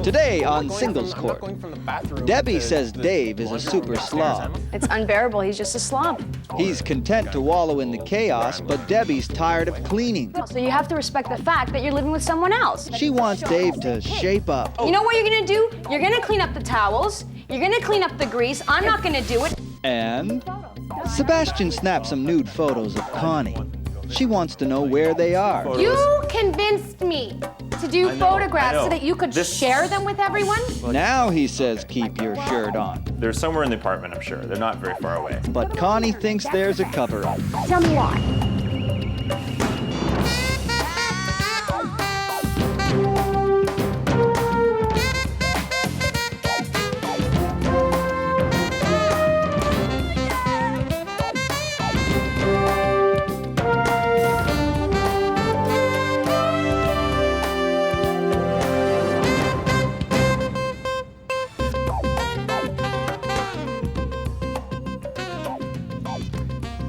Today on Singles Court, Debbie says Dave is a super slob. It's unbearable. He's just a slob. He's content to wallow in the chaos, but Debbie's tired of cleaning. So you have to respect the fact that you're living with someone else. She wants Dave to shape up. You know what you're gonna do? You're gonna clean up the towels. You're gonna clean up the grease. I'm not gonna do it. And Sebastian snapped some nude photos of Connie. She wants to know where they are. You convinced me to do photographs so that you could share them with everyone? Now he says keep your shirt on. They're somewhere in the apartment, I'm sure. They're not very far away. But Connie thinks there's a cover-up. Tell me why.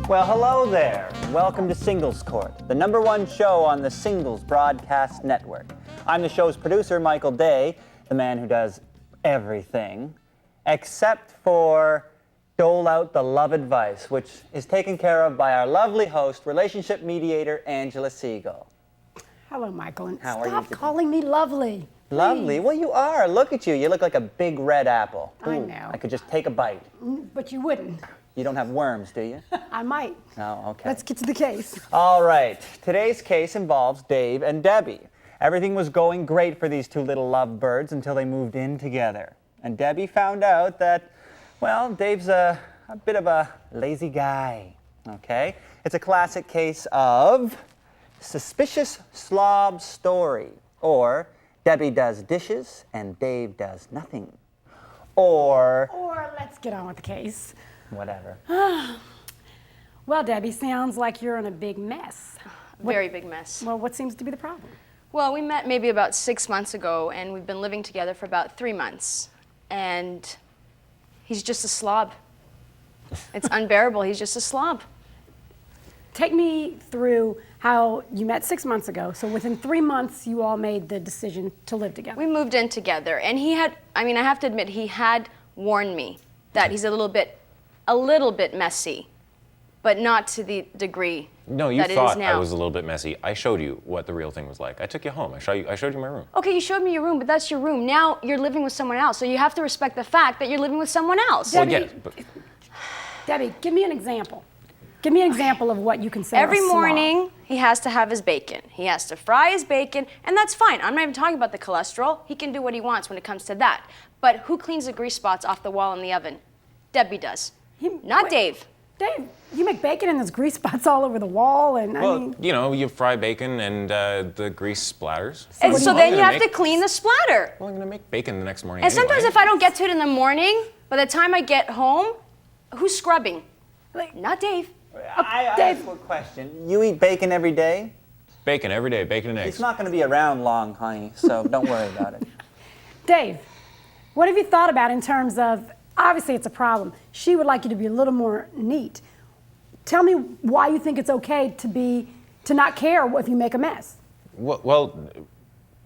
Well, hello there. Welcome to Singles Court, the #1 show on the Singles Broadcast Network. I'm the show's producer, Michael Day, the man who does everything, except for dole out the love advice, which is taken care of by our lovely host, relationship mediator, Angela Segal. Hello, Michael, and How are you stop today? calling me lovely. Lovely? Well, you are. Look at you. You look like a big red apple. I know. I could just take a bite. But you wouldn't. You don't have worms, do you? I might. Oh, okay. Let's get to the case. All right. Today's case involves Dave and Debbie. Everything was going great for these two little lovebirds until they moved in together. And Debbie found out that, well, Dave's a bit of a lazy guy. Okay? It's a classic case of suspicious slob story. Or Debbie does dishes and Dave does nothing. Or Let's get on with the case. whatever. Well, Debbie, sounds like you're in a big mess. Very big mess. Well, what seems to be the problem? Well, we met maybe about 6 months ago, and we've been living together for about 3 months. And he's just a slob. It's unbearable. He's just a slob. Take me through how you met 6 months ago. So within 3 months, you all made the decision to live together. We moved in together, and he had, I have to admit, he had warned me that he's a little bit messy, but not to the degree No, you that it is thought now. I was a little bit messy. I showed you what the real thing was like. I took you home. I showed you my room. Okay, you showed me your room, but that's your room. Now you're living with someone else, so you have to respect the fact that you're living with someone else. Well, Debbie, yes, but Debbie, give me an example. Give me an example of what you consider Every a slob. morning, he has to have his bacon. He has to fry his bacon, and that's fine. I'm not even talking about the cholesterol. He can do what he wants when it comes to that. But who cleans the grease spots off the wall in the oven? Debbie does. Not Dave. Dave, you make bacon and there's grease spots all over the wall, and I well, mean... you know, you fry bacon and the grease splatters. And so I'm then you gonna have to clean the splatter. Well, I'm gonna make bacon the next morning. And sometimes anyway. if I don't get to it in the morning, by the time I get home, who's scrubbing? Not Dave. I Dave. have a question. You eat bacon every day? Bacon every day, bacon and eggs. It's not going to be around long, honey, so don't worry about it. Dave, what have you thought about in terms of, obviously it's a problem. She would like you to be a little more neat. Tell me why you think it's okay to not care if you make a mess. Well,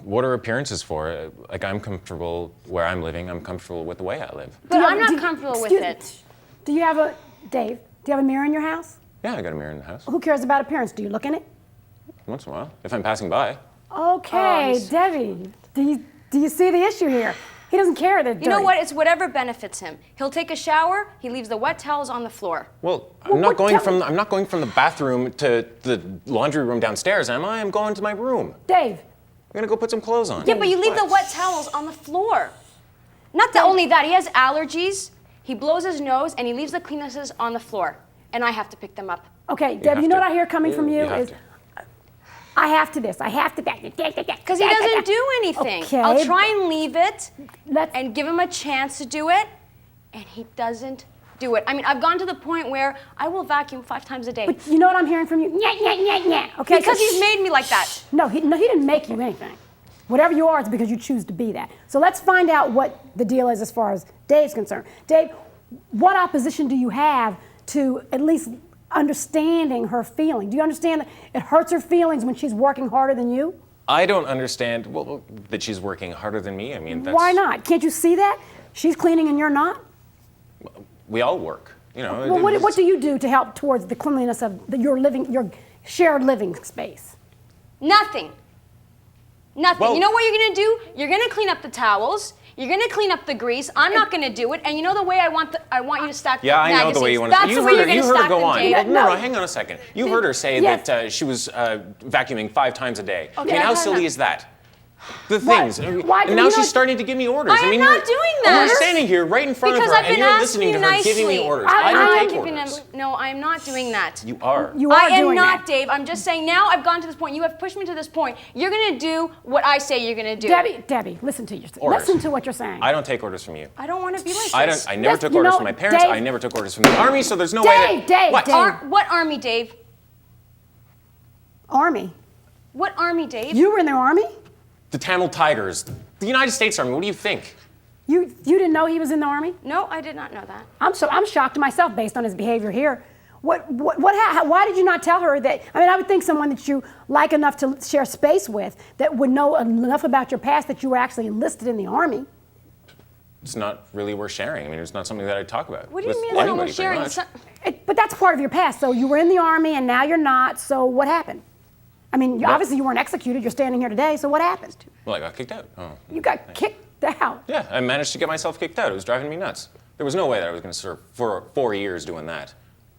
what are appearances for? Like, I'm comfortable where I'm living. I'm comfortable with the way I live. But I'm not comfortable with it. Do you have Dave, do you have a mirror in your house? Yeah, I got a mirror in the house. Who cares about appearance? Do you look in it? Once in a while, if I'm passing by. Okay, Debbie, do you see the issue here? He doesn't care that You know what? It's whatever benefits him. He'll take a shower. He leaves the wet towels on the floor. Well, Well, I'm not going tell me- I'm not going from the bathroom to the laundry room downstairs, am I? I'm going to my room. Dave, I'm gonna go put some clothes on. Yeah, but you leave the wet towels on the floor. Not that only that, he has allergies. He blows his nose and he leaves the cleanesses on the floor, and I have to pick them up. okay, Deb, have you know to. what I hear coming from you You have is, to. I have to this, I have to that. Because he doesn't do anything. Okay. I'll try and leave it Let's, and give him a chance to do it, and he doesn't do it. I've gone to the point where I will vacuum 5 times a day. but you know what I'm hearing from you? Okay, Because so he's made me like that. No, he didn't make you anything. Whatever you are, it's because you choose to be that. So let's find out what the deal is as far as Dave's concerned. Dave, what opposition do you have to at least understanding her feeling? Do you understand that it hurts her feelings when she's working harder than you? I don't understand that she's working harder than me. I mean, that's... Why not? Can't you see that? She's cleaning and you're not? We all work, you know. Well, what do you do to help towards the cleanliness of your shared living space? Nothing. Nothing. Well- You know what you're gonna do? You're gonna clean up the towels. You're gonna clean up the grease. I'm not gonna do it. And you know the way I want you to stack Yeah, I know magazines. the way you want to. That's the way you're gonna you heard her stack go them, on. Dave. Well, no, No. hang on a second. You heard her say Yes. that she was vacuuming 5 times a day. Okay, I mean, how I've had silly enough. is that? The Why- things. why And do now you she's not- starting to give me orders. I am mean, not you're- doing that. We're standing here right in front Because of her, I've and been you're asking listening to you her giving me nicely. orders. I I am don't take giving orders. him. No, I'm not doing that. You are. You are I am doing not, that. Dave. I'm just saying now I've gotten to this point. You have pushed me to this point. You're gonna do what I say you're gonna do. Debbie, listen to Orders. listen to what you're saying. I don't take orders from you. I don't want to be like this. I never Yes, took you orders know, from my parents. Dave- I never took orders from the army, so there's no way that... Dave, What? Dave. What army, Dave? Army. What army, Dave? You were in the army? The Tamil Tigers. The United States Army. What do you think? You didn't know he was in the army? No, I did not know that. I'm shocked myself based on his behavior here. Why did you not tell her that? I mean, I would think someone that you like enough to share space with that would know enough about your past that you were actually enlisted in the army. It's not really worth sharing. I mean, it's not something that I talk about. What do you with mean it's not anybody, worth pretty sharing? much. But that's part of your past. So you were in the army and now you're not. So what happened? I mean, Well- obviously you weren't executed. You're standing here today. So what happened? Well, I got kicked out. Oh. You got kicked out. Yeah, I managed to get myself kicked out. It was driving me nuts. There was no way that I was going to serve for 4 years doing that.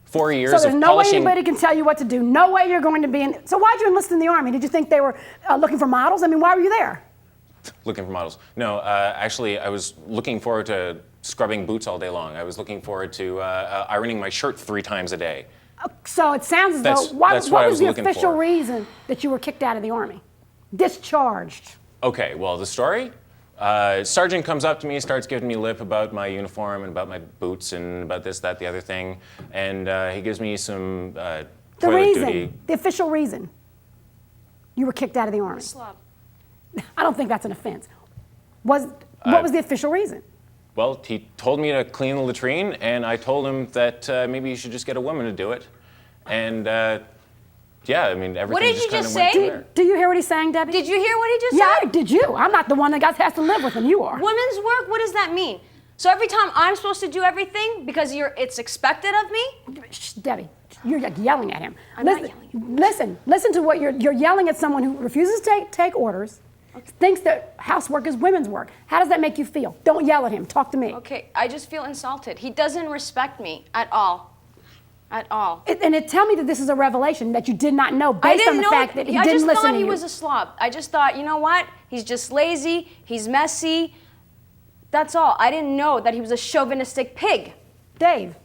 4 years So there's of no way polishing... anybody can tell you what to do. No way you're going to be in. So why'd you enlist in the army? Did you think they were looking for models? I mean, why were you there? Looking for models. No, actually, I was looking forward to scrubbing boots all day long. I was looking forward to ironing my shirt 3 times a day. So it sounds as That's- though, that's what what I was was the looking official for. reason that you were kicked out of the army? Discharged. Okay, well, the story? Sergeant comes up to me, starts giving me lip about my uniform and about my boots and about this, that, the other thing, and he gives me some The toilet reason, duty. the official reason you were kicked out of the army. Slob. I don't think that's an offense. What was the official reason? Well, he told me to clean the latrine, and I told him that maybe you should just get a woman to do it. And yeah, I mean, everything did just you kind just of went say? from there. Do you hear what he's saying, Debbie? Did you hear what he just Yeah, said? did you? I'm not the one that has to live with him. You are. Women's work? What does that mean? So every time I'm supposed to do everything because it's expected of me? Shh, Debbie, you're like yelling at him. I'm not yelling. Listen to what you're yelling at someone who refuses to take orders, thinks that housework is women's work. How does that make you feel? Don't yell at him. Talk to me. Okay, I just feel insulted. He doesn't respect me at all. At all. Tell me that this is a revelation that you did not know I based didn't on the know fact it. that he I didn't just listen thought to he you. was a slob. I just thought, you know what? He's just lazy. He's messy. That's all. I didn't know that he was a chauvinistic pig. Dave,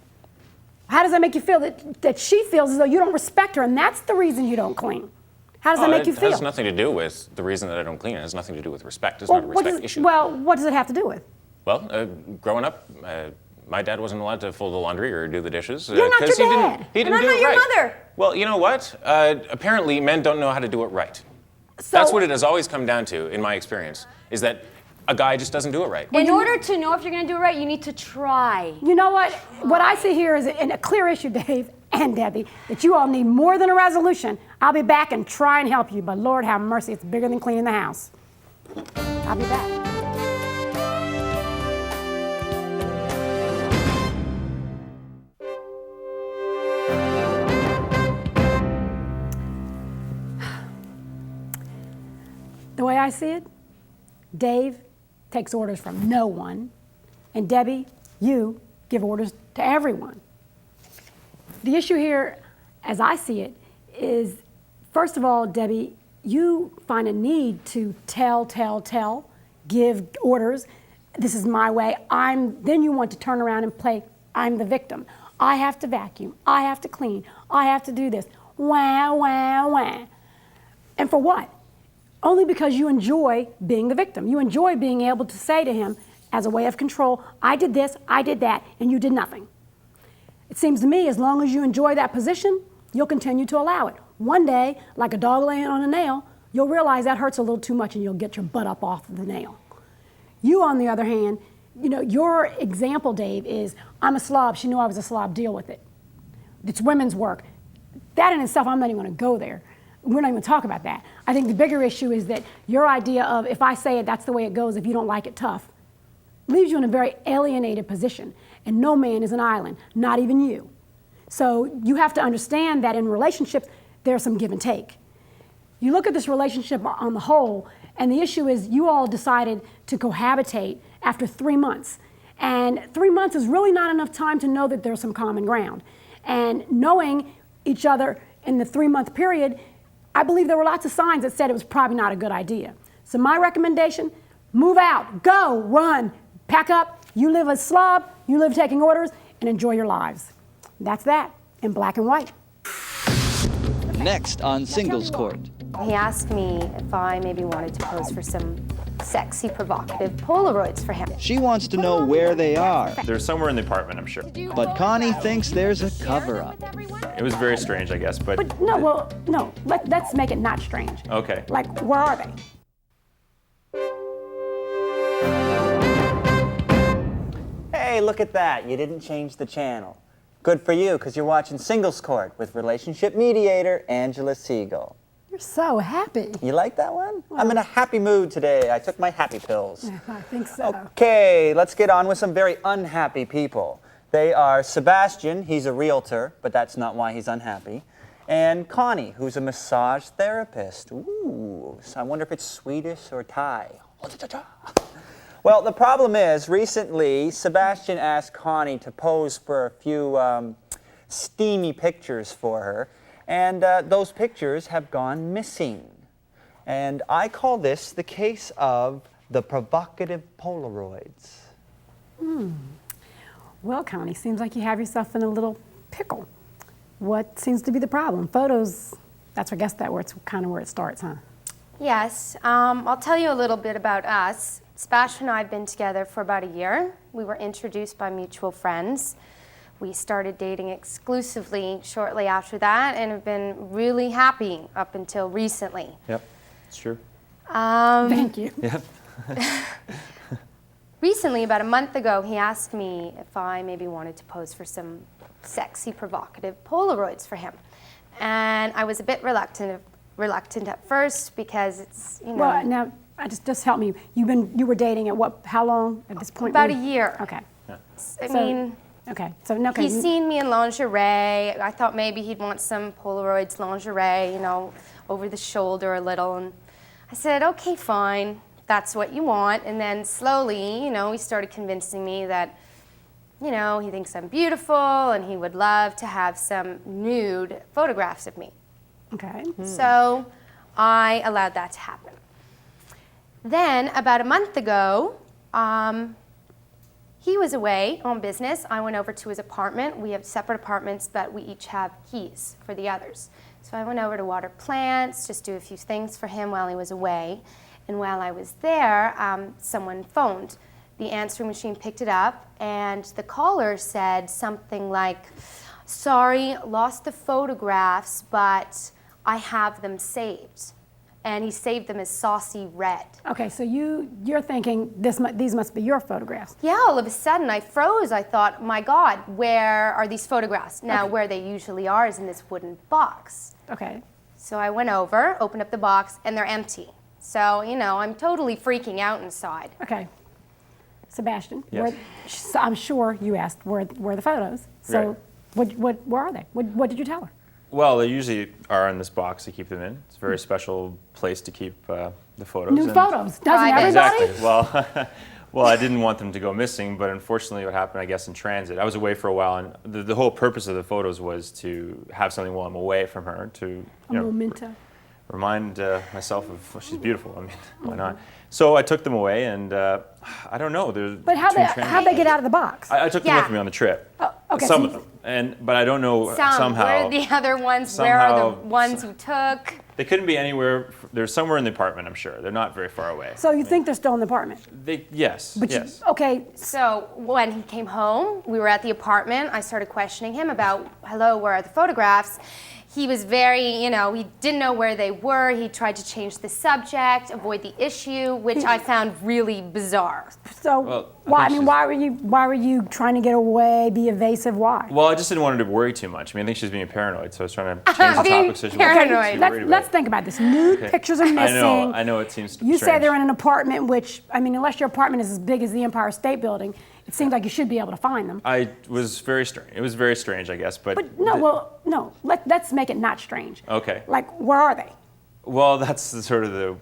how does that make you feel that she feels as though you don't respect her and that's the reason you don't clean? How does that make you feel? It has nothing to do with the reason that I don't clean. It has nothing to do with respect. It's not a respect issue. What does it have to do with? Well, growing up, my dad wasn't allowed to fold the laundry or do the dishes. You're not 'cause your he dad. didn't, he And didn't I'm do not it your right. mother. Well, you know what? Apparently, men don't know how to do it right. So, That's what it has always come down to, in my experience, is that a guy just doesn't do it right. In order to know if you're going to do it right, you need to try. You know what? What I see here is a clear issue, Dave and Debbie, that you all need more than a resolution. I'll be back and try and help you, but Lord have mercy, it's bigger than cleaning the house. I'll be back. The way I see it, Dave takes orders from no one, and Debbie, you give orders to everyone. The issue here, as I see it, is first of all, Debbie, you find a need to tell, give orders. This is my way. Then you want to turn around and play, I'm the victim. I have to vacuum. I have to clean. I have to do this. Wah, wah, wah. And for what? Only because you enjoy being the victim. You enjoy being able to say to him, as a way of control, I did this, I did that, and you did nothing. It seems to me, as long as you enjoy that position, you'll continue to allow it. One day, like a dog laying on a nail, you'll realize that hurts a little too much and you'll get your butt up off of the nail. You, on the other hand, your example, Dave, is I'm a slob. She knew I was a slob. Deal with it. It's women's work. That in itself, I'm not even going to go there. we're not even talking about that. I think the bigger issue is that your idea of if I say it, that's the way it goes, if you don't like it, tough, leaves you in a very alienated position. And no man is an island, not even you. So you have to understand that in relationships, there's some give and take. You look at this relationship on the whole, and the issue is you all decided to cohabitate after 3 months. And 3 months is really not enough time to know that there's some common ground. And knowing each other in the 3-month period, I believe there were lots of signs that said it was probably not a good idea. So my recommendation, move out, go, run, pack up. You live a slob, you live taking orders, and enjoy your lives. That's that, in black and white. Next on Singles Court. He asked me if I maybe wanted to pose for some sexy, provocative Polaroids for him. She wants to know where they are, They're somewhere in the apartment, I'm sure. but Connie thinks there's a cover-up. It was very strange, I guess, but But no, well, no, let's make it not strange. okay. Like, where are they? Hey, look at that. You didn't change the channel. Good for you, because you're watching Singles Court with relationship mediator Angela Segal. You're so happy. You like that one? I'm in a happy mood today. I took my happy pills. I think so. Okay, let's get on with some very unhappy people. They are Sebastian, he's a realtor, but that's not why he's unhappy. And Connie, who's a massage therapist. Ooh, so I wonder if it's Swedish or Thai. Well, the problem is, recently, Sebastian asked Connie to pose for a few steamy pictures for her, and those pictures have gone missing. And I call this the case of the provocative Polaroids. Well, Connie, seems like you have yourself in a little pickle. What seems to be the problem? Photos, I guess that's kind of where it starts, huh? Yes, I'll tell you a little bit about us. Sebastian and I have been together for about a year. We were introduced by mutual friends. We started dating exclusively shortly after that and have been really happy up until recently. Yep, it's true. Thank you. Yep. Recently, about a month ago, he asked me if I maybe wanted to pose for some sexy, provocative Polaroids for him. And I was a bit reluctant at first because it's, you know. Well, now, just help me. You were dating at how long at this point? About a year. Okay. I mean, okay. So, okay. he's seen me in lingerie. I thought maybe he'd want some Polaroids lingerie, you know, over the shoulder a little. And I said, okay, fine. That's what you want. And then slowly, you know, he started convincing me that, you know, he thinks I'm beautiful and he would love to have some nude photographs of me. Okay. So I allowed that to happen. Then, about a month ago, he was away on business. I went over to his apartment. We have separate apartments, but we each have keys for the others. So I went over to water plants, just do a few things for him while he was away. And while I was there, someone phoned. The answering machine picked it up, and the caller said something like, sorry, lost the photographs, but I have them saved. And he saved them as saucy red. Okay, so you're thinking these must be your photographs. Yeah, all of a sudden I froze. I thought, my God, where are these photographs? Now, where they usually are is in this wooden box. Okay. So I went over, opened up the box, and they're empty. So, you know, I'm totally freaking out inside. Okay. Sebastian, Yes. I'm sure you asked where the photos. So Right. where are they? What did you tell her? Well, they usually are in this box to keep them in. It's a very special place to keep the photos. New photos. Doesn't Private. everybody? Exactly. Well, I didn't want them to go missing, but unfortunately what happened, I guess, in transit, I was away for a while, and the whole purpose of the photos was to have something while I'm away from her to, A memento. remind myself of, well, she's beautiful. I mean, why not? So I took them away, and I don't know. But how'd they get out of the box? I took them Yeah. with me on the trip. Okay, Some so of them, but I don't know somehow. Where are the other ones? Where are the somehow- ones who took? They couldn't be anywhere. They're somewhere in the apartment, I'm sure. They're not very far away. So you think they're still in the apartment? Yes. But yes. Okay. So when he came home, we were at the apartment. I started questioning him about, hello, where are the photographs? he was very, he didn't know where they were. He tried to change the subject, avoid the issue, which I found really bizarre. So why were you trying to get away, be evasive? Why? Well, I just didn't want her to worry too much. I mean, I think she's being paranoid, so I was trying to change the topic so she paranoid. Let's think about this. Nude pictures are missing. I know it seems You strange. say they're in an apartment, which, I mean, unless your apartment is as big as the Empire State Building, it seems like you should be able to find them. It was very strange, I guess, but no. Let's make it not strange. Okay. Like, where are they? Well, that's the sort of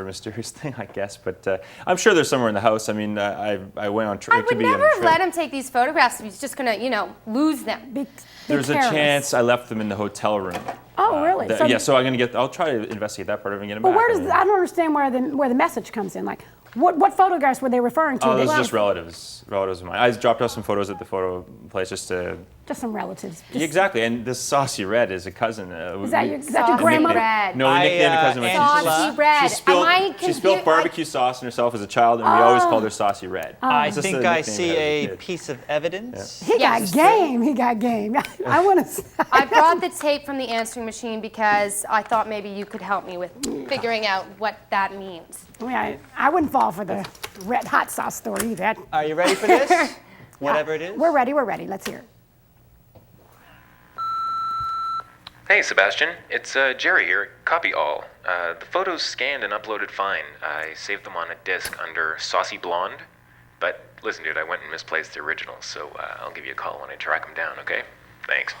mysterious thing, I guess. But I'm sure they're somewhere in the house. I mean, I went on. I would never have let him take these photographs if he's just gonna, lose them. There's a chance I left them in the hotel room. Oh, really? So I'll try to investigate that part of it and get them But back. I don't understand where the message comes in. Like, what photographs were they referring to? Oh, those are just relatives of mine. I dropped off some photos at the photo place just some relatives. Exactly, and this Saucy Red is a cousin. Is that your grandmother? Red. No, we nicknamed a cousin. Saucy Red. She spilled barbecue sauce on herself as a child, and we always called her Saucy Red. I think I see a piece of evidence. He got game. He got game. I want to. I brought the tape from the answering machine because I thought maybe you could help me with figuring out what that means. I wouldn't fall for the red hot sauce story either. Are you ready for this? Whatever it is. We're ready. Let's hear it. Hey, Sebastian. It's Jerry here. Copy all. The photos scanned and uploaded fine. I saved them on a disk under Saucy Blonde. But listen, dude, I went and misplaced the originals, so I'll give you a call when I track them down, okay? Thanks.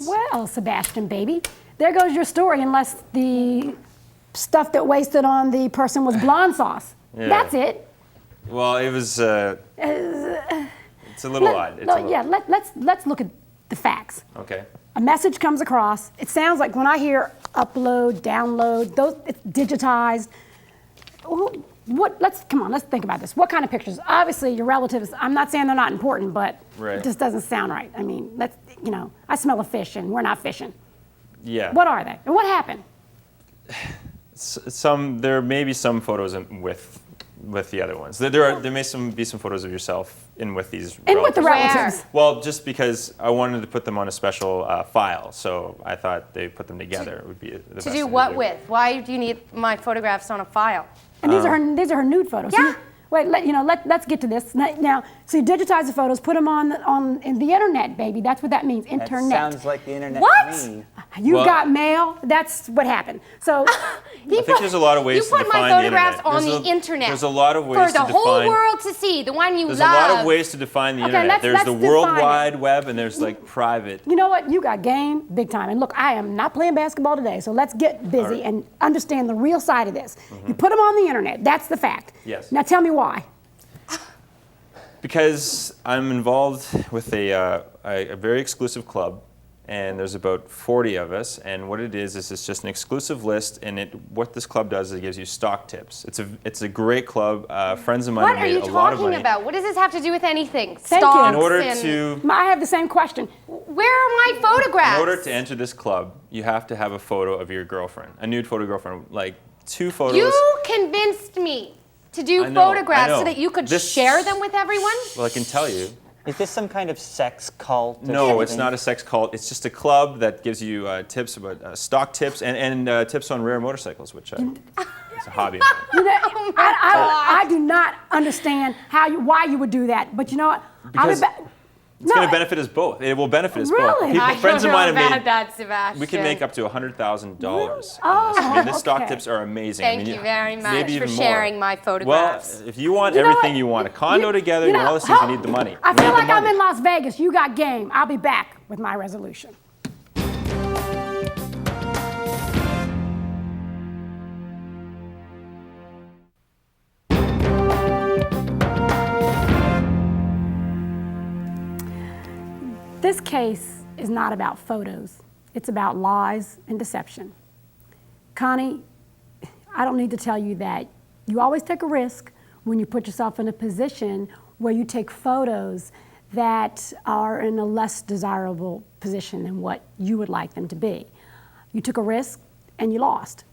Well, Sebastian, baby, there goes your story, unless the stuff that wasted on the person was blonde sauce. Yeah. That's it. Well, it was. It's a little odd. Let's look at the facts. Okay. A message comes across. It sounds like when I hear upload, download, it's digitized. Let's think about this. What kind of pictures? Obviously, your relatives. I'm not saying they're not important, but it just doesn't sound right. I mean, I smell a fish, and we're not fishing. Yeah. What are they? And what happened? There may be some photos with the other ones. There may be some photos of yourself with these. With the relatives. Well, just because I wanted to put them on a special file, so I thought they put them together would be the best To thing do what do. with? Why do you need my photographs on a file? And these are her nude photos. Yeah. Let's get to this now. So you digitize the photos, put them on the internet, baby. That's what that means. Internet. That sounds like the internet. What? To me. You got mail. That's what happened. So I think there's a lot of ways to You put define my the photographs internet. on the internet. There's a lot of ways for to the define. whole world to see. The one you There's love. a lot of ways to define the internet. There's the World Wide Web, and there's like private. you know what? You got game big time. And look, I am not playing basketball today, so let's get busy and understand the real side of this. You put them on the internet. That's the fact. Yes. Now tell me why. Because I'm involved with a very exclusive club, and there's about 40 of us. And what it is it's just an exclusive list. And what this club does is it gives you stock tips. It's a great club. Friends of mine What have are made you a lot of talking money. about? What does this have to do with anything? Thank you. Stocks In order and- to I have the same question. Where are my photographs? in order to enter this club, you have to have a photo of your girlfriend, a nude photo girlfriend, like 2 photos. You convinced me to do I know, photographs I know. so that you could This- share them with everyone? Well, I can tell you. Is this some kind of sex cult? or No, it's something? not a sex cult. It's just a club that gives you tips about stock tips and tips on rare motorcycles, which is a hobby. You know, I do not understand why you would do that. But you know what? Because it's going to benefit us both. It will benefit us Really? both. I Friends don't of mine know have about made. that, Sebastian. We can make up to $100,000. Oh, The stock okay. tips are amazing. Thank you very much maybe for even more. sharing my photographs. Well, if you want You know everything what? you want, a condo together, know, all these things, you need the money. I You feel need the like I'm money. in Las Vegas. You got game. I'll be back with my resolution. This case is not about photos. It's about lies and deception. Connie, I don't need to tell you that you always take a risk when you put yourself in a position where you take photos that are in a less desirable position than what you would like them to be. You took a risk and you lost.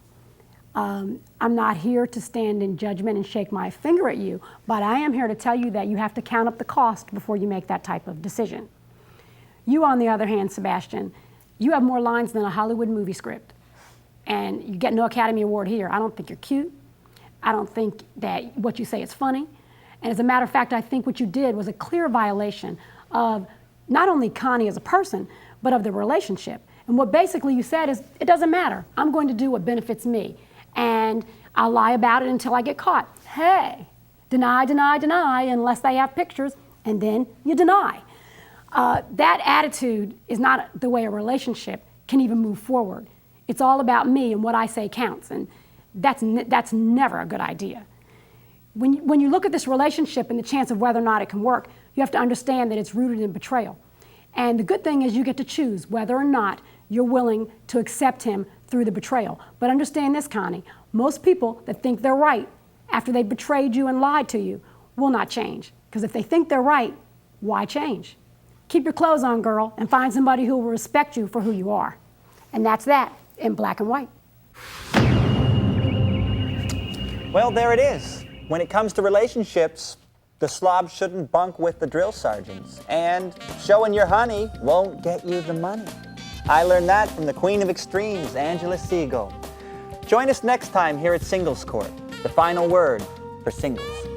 I'm not here to stand in judgment and shake my finger at you, but I am here to tell you that you have to count up the cost before you make that type of decision. You, on the other hand, Sebastian, you have more lines than a Hollywood movie script. And you get no Academy Award here. I don't think you're cute. I don't think that what you say is funny. And as a matter of fact, I think what you did was a clear violation of not only Connie as a person, but of the relationship. And what basically you said is, it doesn't matter. I'm going to do what benefits me. And I'll lie about it until I get caught. Hey, deny, deny, deny, unless they have pictures, and then you deny. That attitude is not the way a relationship can even move forward. It's all about me and what I say counts, and that's never a good idea. When you look at this relationship and the chance of whether or not it can work, you have to understand that it's rooted in betrayal. And the good thing is you get to choose whether or not you're willing to accept him through the betrayal. But understand this, Connie, most people that think they're right after they betrayed you and lied to you will not change. Because if they think they're right, why change? Keep your clothes on, girl, and find somebody who will respect you for who you are. And that's that in black and white. Well, there it is. When it comes to relationships, the slobs shouldn't bunk with the drill sergeants. And showing your honey won't get you the money. I learned that from the Queen of Extremes, Angela Segal. Join us next time here at Singles Court, the final word for singles.